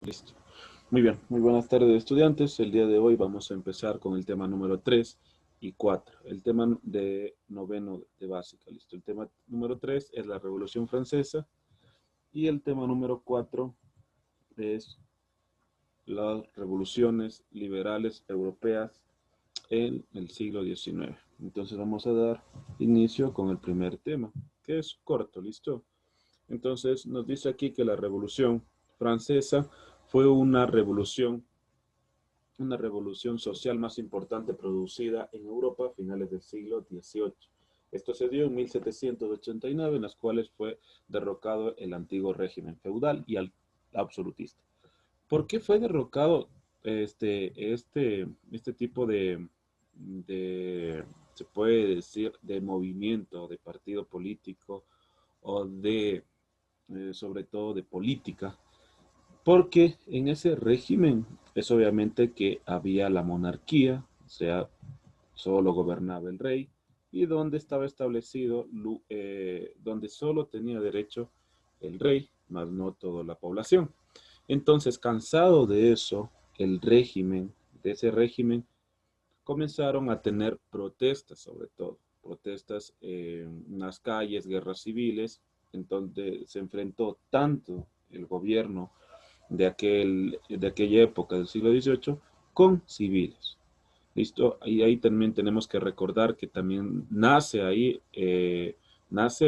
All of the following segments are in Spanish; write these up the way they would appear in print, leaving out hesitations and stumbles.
Listo. Muy bien, muy buenas tardes estudiantes. El día de hoy vamos a empezar con el tema número 3 y 4. El tema de noveno de básica. Listo. El tema número 3 es la Revolución Francesa y el tema número 4 es las revoluciones liberales europeas en el siglo XIX. Entonces vamos a dar inicio con el primer tema, que es corto, ¿listo? Entonces nos dice aquí que la Revolución Francesa fue una revolución social más importante producida en Europa a finales del siglo XVIII. Esto se dio en 1789, en las cuales fue derrocado el antiguo régimen feudal y absolutista. ¿Por qué fue derrocado este tipo de, se puede decir, de movimiento, de partido político o sobre todo de política? Porque en ese régimen es obviamente que había la monarquía, o sea, solo gobernaba el rey, y donde estaba establecido, donde solo tenía derecho el rey, más no toda la población. Entonces, cansado de eso, de ese régimen, comenzaron a tener protestas, sobre todo, protestas en las calles, guerras civiles, en donde se enfrentó tanto el gobierno de aquella época del siglo XVIII con civiles. ¿Listo? Y ahí también tenemos que recordar que también nace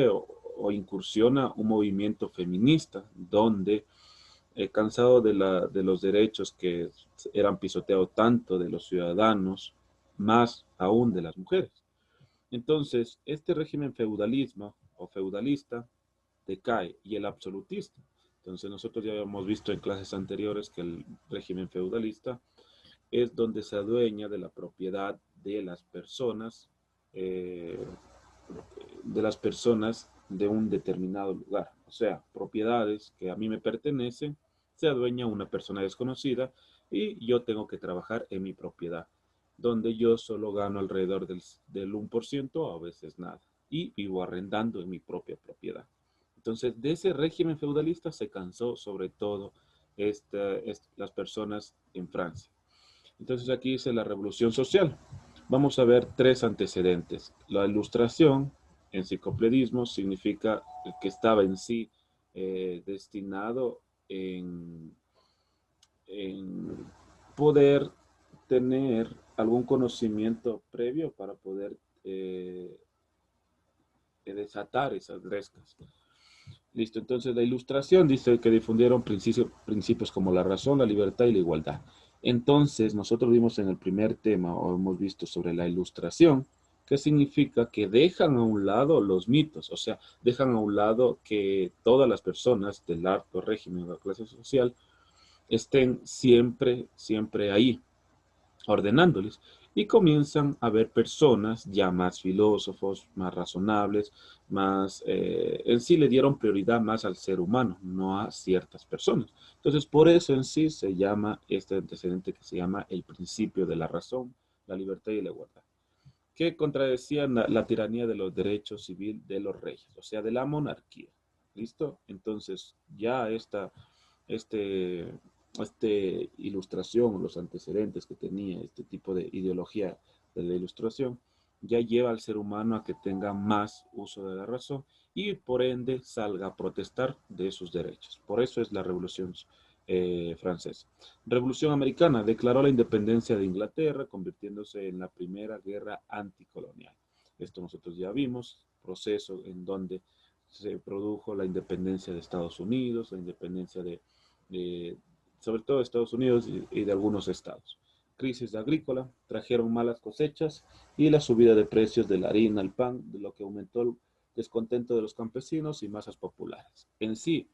o incursiona un movimiento feminista donde, cansado de los derechos que eran pisoteados tanto de los ciudadanos, más aún de las mujeres. Entonces, este régimen feudalismo o feudalista decae y el absolutista. Entonces, nosotros ya habíamos visto en clases anteriores que el régimen feudalista es donde se adueña de la propiedad eh, de las personas de un determinado lugar. O sea, propiedades que a mí me pertenecen, se adueña una persona desconocida y yo tengo que trabajar en mi propiedad, donde yo solo gano alrededor del 1% o a veces nada, y vivo arrendando en mi propia propiedad. Entonces, de ese régimen feudalista se cansó sobre todo las personas en Francia. Entonces aquí dice la revolución social. Vamos a ver tres antecedentes. La ilustración en psicopledismo significa que estaba en sí destinado en, en poder tener algún conocimiento previo para poder desatar esas grescas. Listo, entonces la ilustración dice que difundieron principios como la razón, la libertad y la igualdad. Entonces, nosotros vimos en el primer tema, o hemos visto sobre la ilustración, que significa que dejan a un lado los mitos, o sea, dejan a un lado que todas las personas del alto régimen de la clase social estén siempre, siempre ahí, ordenándoles. Y comienzan a ver personas ya más filósofos, más razonables, en sí le dieron prioridad más al ser humano, no a ciertas personas. Entonces, por eso en sí se llama este antecedente que se llama el principio de la razón, la libertad y la igualdad, que contradecían la tiranía de los derechos civiles de los reyes, o sea, de la monarquía. ¿Listo? Entonces, ya este, ilustración, los antecedentes que tenía este tipo de ideología de la ilustración, ya lleva al ser humano a que tenga más uso de la razón y por ende salga a protestar de sus derechos. Por eso es la Revolución Francesa. Revolución Americana declaró la independencia de Inglaterra, convirtiéndose en la primera guerra anticolonial. Esto nosotros ya vimos, proceso en donde se produjo la independencia de Estados Unidos, la independencia de sobre todo de Estados Unidos y de algunos estados. Crisis agrícola, trajeron malas cosechas y la subida de precios de la harina, el pan, de lo que aumentó el descontento de los campesinos y masas populares. En sí,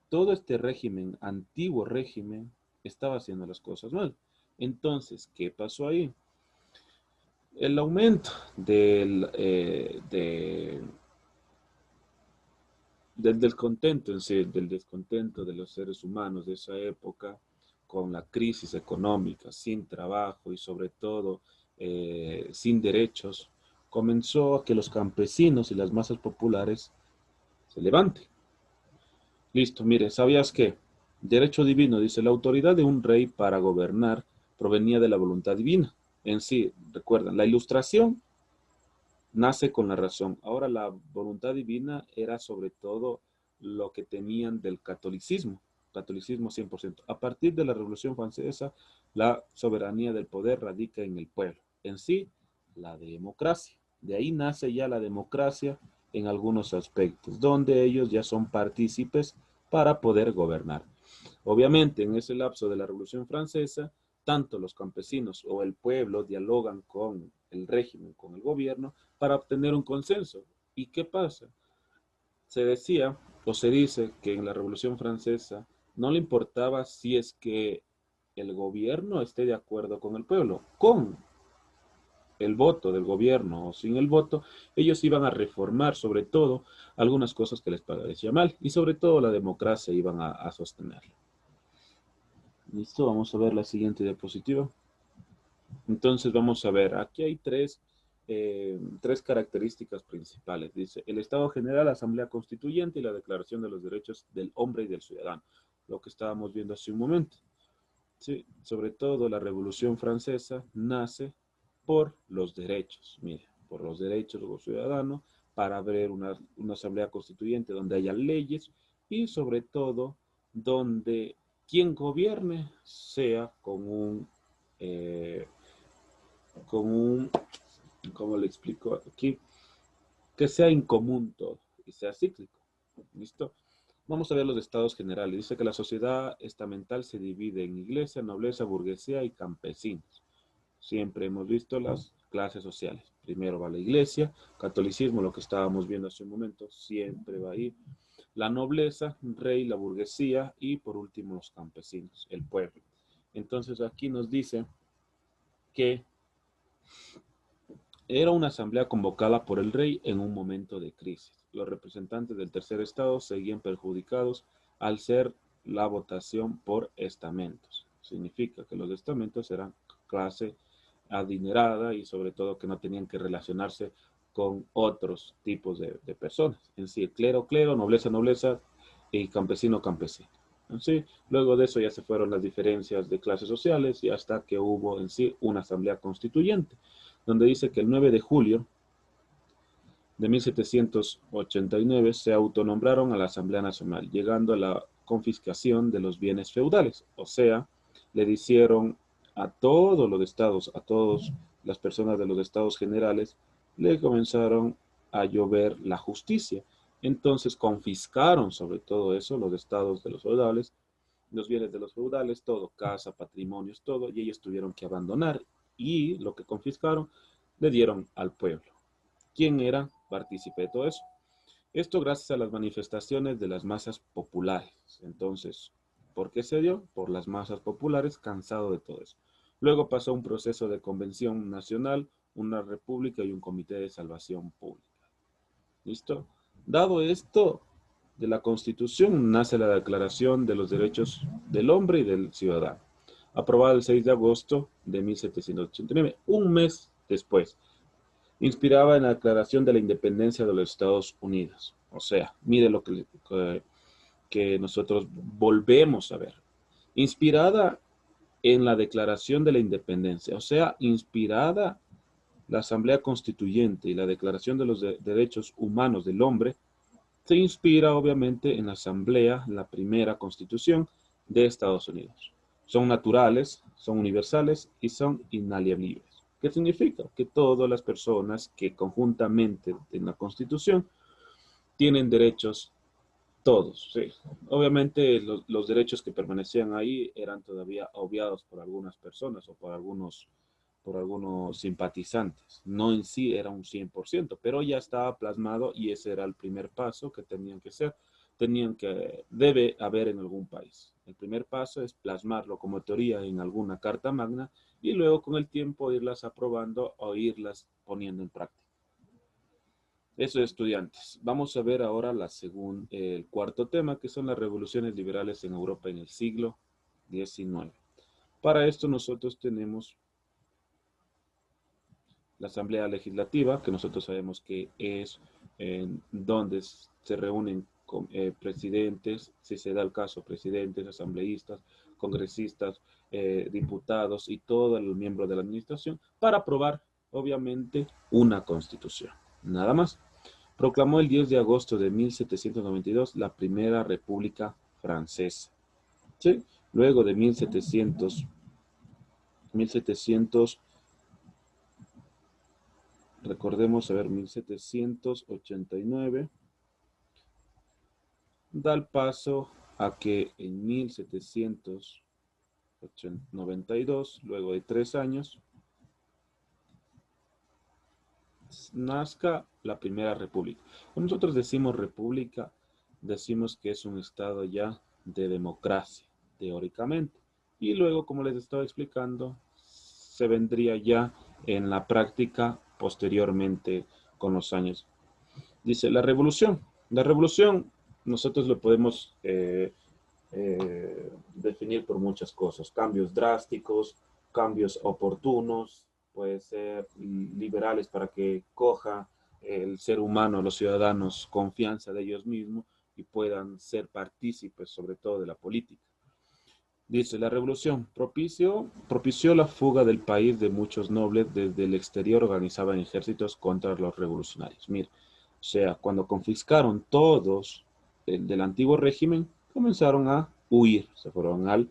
todo este régimen, antiguo régimen, estaba haciendo las cosas mal. Entonces, ¿qué pasó ahí? El aumento del descontento en sí, del descontento de los seres humanos de esa época, con la crisis económica, sin trabajo y sobre todo sin derechos, comenzó a que los campesinos y las masas populares se levanten. Listo, mire, ¿sabías qué? Derecho divino, dice, la autoridad de un rey para gobernar provenía de la voluntad divina. En sí, recuerden, la ilustración nace con la razón. Ahora la voluntad divina era sobre todo lo que tenían del catolicismo 100%. A partir de la Revolución Francesa, la soberanía del poder radica en el pueblo. En sí, la democracia. De ahí nace ya la democracia en algunos aspectos, donde ellos ya son partícipes para poder gobernar. Obviamente, en ese lapso de la Revolución Francesa, tanto los campesinos o el pueblo dialogan con el régimen, con el gobierno, para obtener un consenso. ¿Y qué pasa? Se decía o se dice que en la Revolución Francesa no le importaba si es que el gobierno esté de acuerdo con el pueblo, con el voto del gobierno o sin el voto, ellos iban a reformar sobre todo algunas cosas que les parecía mal y sobre todo la democracia iban a sostenerla. Listo, vamos a ver la siguiente diapositiva. Entonces vamos a ver, aquí hay tres características principales. Dice, el Estado General, la Asamblea Constituyente y la Declaración de los Derechos del Hombre y del Ciudadano. Lo que estábamos viendo hace un momento. Sí, sobre todo la Revolución Francesa nace por los derechos, mire, por los derechos de los ciudadanos, para abrir una Asamblea Constituyente donde haya leyes y sobre todo donde quien gobierne sea eh, con un, ¿cómo le explico aquí? Que sea en común todo y sea cíclico. ¿Listo? Vamos a ver los estados generales. Dice que la sociedad estamental se divide en iglesia, nobleza, burguesía y campesinos. Siempre hemos visto las clases sociales. Primero va la iglesia, catolicismo, lo que estábamos viendo hace un momento, siempre va ahí. La nobleza, rey, la burguesía y por último los campesinos, el pueblo. Entonces aquí nos dice que era una asamblea convocada por el rey en un momento de crisis. Los representantes del tercer estado seguían perjudicados al ser la votación por estamentos. Significa que los estamentos eran clase adinerada y sobre todo que no tenían que relacionarse con otros tipos de personas. En sí, clero, clero, nobleza, nobleza y campesino, campesino. En sí, luego de eso ya se fueron las diferencias de clases sociales y hasta que hubo en sí una asamblea constituyente donde dice que el 9 de julio de 1789 se autonombraron a la Asamblea Nacional, llegando a la confiscación de los bienes feudales. O sea, le hicieron a todos los estados, a todas las personas de los estados generales, le comenzaron a llover la justicia. Entonces confiscaron sobre todo eso, los estados de los feudales, los bienes de los feudales, todo, casa, patrimonios, todo, y ellos tuvieron que abandonar y lo que confiscaron le dieron al pueblo. ¿Quién era partícipe de todo eso? Esto gracias a las manifestaciones de las masas populares. Entonces, ¿por qué se dio? Por las masas populares, cansado de todo eso. Luego pasó un proceso de convención nacional, una república y un comité de salvación pública. ¿Listo? Dado esto de la Constitución, nace la Declaración de los Derechos del Hombre y del Ciudadano, aprobada el 6 de agosto de 1789, un mes después. Inspiraba en la Declaración de la Independencia de los Estados Unidos. O sea, mire lo que nosotros volvemos a ver. Inspirada en la Declaración de la Independencia, o sea, inspirada la Asamblea Constituyente y la Declaración de los Derechos Humanos del Hombre, se inspira obviamente en la Asamblea, la primera Constitución de Estados Unidos. Son naturales, son universales y son inalienables. ¿Qué significa? Que todas las personas que conjuntamente en la Constitución tienen derechos, todos, sí. Obviamente los derechos que permanecían ahí eran todavía obviados por algunas personas o por algunos simpatizantes. No en sí era un 100%, pero ya estaba plasmado y ese era el primer paso que tenían que ser. Debe haber en algún país. El primer paso es plasmarlo como teoría en alguna carta magna y luego con el tiempo irlas aprobando o irlas poniendo en práctica. Eso, estudiantes. Vamos a ver ahora el cuarto tema, que son las revoluciones liberales en Europa en el siglo XIX. Para esto nosotros tenemos la Asamblea Legislativa, que nosotros sabemos que es donde se reúnen presidentes, si se da el caso, presidentes, asambleístas, congresistas, diputados y todos los miembros de la administración para aprobar, obviamente, una constitución. Nada más. Proclamó el 10 de agosto de 1792 la primera república francesa. ¿Sí? Luego de 1700, recordemos, a ver, 1789, da el paso a que en 1792, luego de 3 años, nazca la primera república. Cuando nosotros decimos república, decimos que es un estado ya de democracia, teóricamente. Y luego, como les estaba explicando, se vendría ya en la práctica posteriormente con los años. Dice, la revolución. La revolución nosotros lo podemos definir por muchas cosas. Cambios drásticos, cambios oportunos, puede ser liberales para que coja el ser humano, los ciudadanos, confianza de ellos mismos y puedan ser partícipes sobre todo de la política. Dice, la revolución propició la fuga del país de muchos nobles. Desde el exterior organizaban ejércitos contra los revolucionarios. Mira, o sea, cuando confiscaron todos del antiguo régimen, comenzaron a huir, se fueron al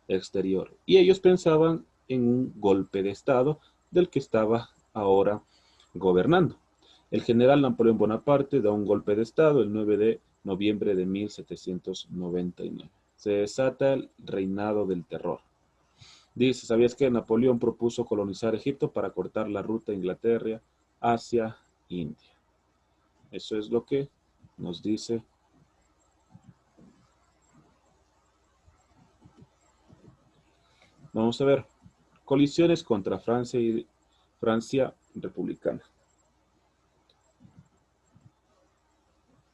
exterior. Y ellos pensaban en un golpe de Estado del que estaba ahora gobernando. El general Napoleón Bonaparte da un golpe de Estado el 9 de noviembre de 1799. Se desata el reinado del terror. Dice, ¿sabías que Napoleón propuso colonizar Egipto para cortar la ruta de Inglaterra hacia India? Eso es lo que nos dice. Vamos a ver. Colisiones contra Francia y Francia republicana.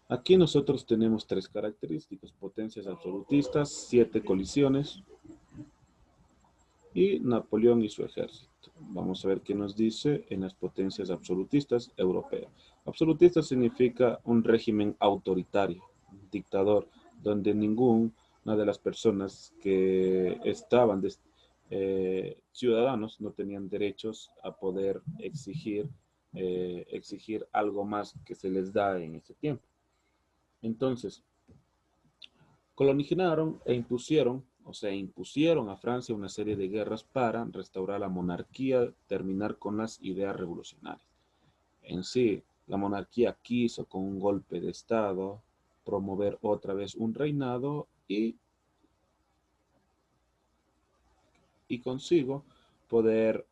Aquí nosotros tenemos 3 características: potencias absolutistas, 7 colisiones y Napoleón y su ejército. Vamos a ver qué nos dice en las potencias absolutistas europeas. Absolutista significa un régimen autoritario, dictador, donde ninguna de las personas que estaban ciudadanos no tenían derechos a poder exigir algo más que se les da en ese tiempo. Entonces, colonizaron e impusieron a Francia una serie de guerras para restaurar la monarquía, terminar con las ideas revolucionarias. En sí, la monarquía quiso con un golpe de Estado promover otra vez un reinado y consigo poder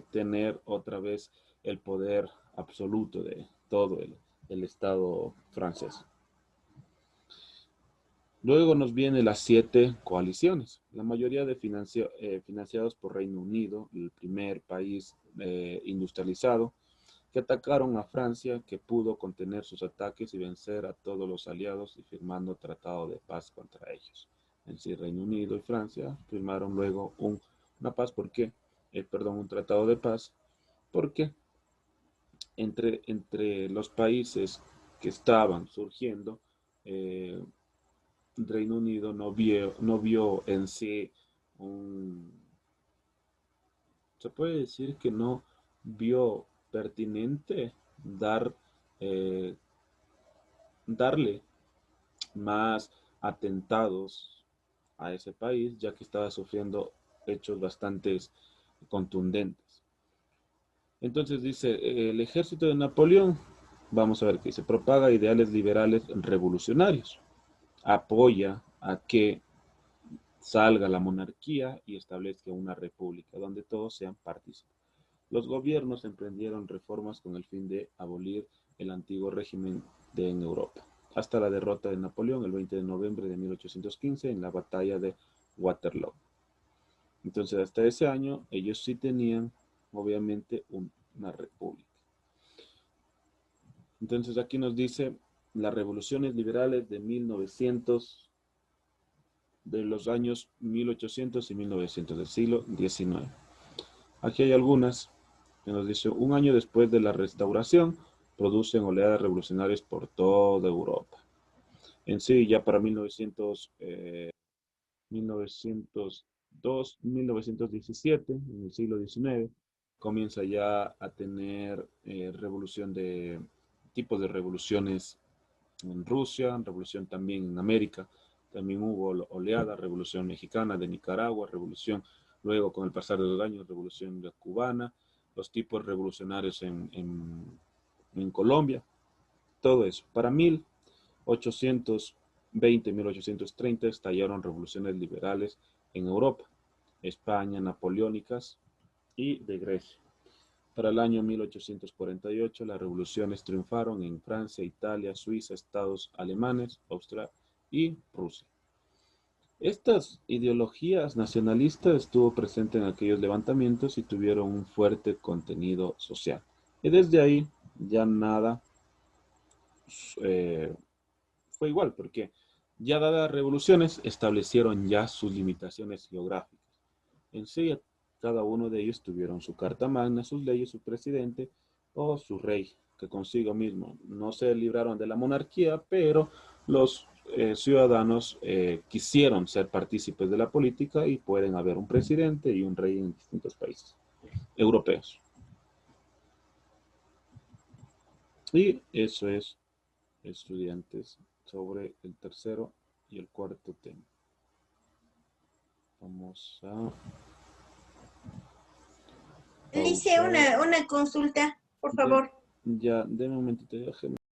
tener otra vez el poder absoluto de todo el Estado francés. Luego nos vienen las 7 coaliciones, la mayoría financiados por Reino Unido, el primer país industrializado, que atacaron a Francia, que pudo contener sus ataques y vencer a todos los aliados y firmando tratado de paz contra ellos. En sí, Reino Unido y Francia firmaron luego una paz, ¿por qué? Un tratado de paz, porque entre los países que estaban surgiendo, Reino Unido no vio en sí se puede decir que no vio pertinente eh, darle más atentados a ese país, ya que estaba sufriendo hechos bastante contundentes. Entonces dice, el ejército de Napoleón, vamos a ver qué dice, propaga ideales liberales revolucionarios, apoya a que salga la monarquía y establezca una república donde todos sean partícipes. Los gobiernos emprendieron reformas con el fin de abolir el antiguo régimen en Europa, hasta la derrota de Napoleón el 20 de noviembre de 1815 en la batalla de Waterloo. Entonces, hasta ese año, ellos sí tenían, obviamente, una república. Entonces, aquí nos dice las revoluciones liberales de los años 1800 y 1900 del siglo XIX. Aquí hay algunas que nos dice, un año después de la restauración, producen oleadas revolucionarias por toda Europa. En sí, ya para 1917, en el siglo XIX, comienza ya a tener tipos de revoluciones en Rusia, revolución también en América, también hubo oleada, revolución mexicana de Nicaragua, revolución, luego con el pasar de los años, revolución cubana, los tipos revolucionarios en Colombia, todo eso. Para 1820, 1830 estallaron revoluciones liberales en Europa, España, napoleónicas y de Grecia. Para el año 1848, las revoluciones triunfaron en Francia, Italia, Suiza, Estados alemanes, Austria y Rusia. Estas ideologías nacionalistas estuvo presente en aquellos levantamientos y tuvieron un fuerte contenido social. Y desde ahí ya nada eh, fue igual, porque ya dadas las revoluciones establecieron ya sus limitaciones geográficas. En sí, cada uno de ellos tuvieron su carta magna, sus leyes, su presidente o su rey, que consigo mismo no se libraron de la monarquía, pero los ciudadanos quisieron ser partícipes de la política y pueden haber un presidente y un rey en distintos países europeos. Y eso es, estudiantes, sobre el tercero y el cuarto tema. Vamos a Lice, pausar. una consulta, por De, favor. ya, de un momentito,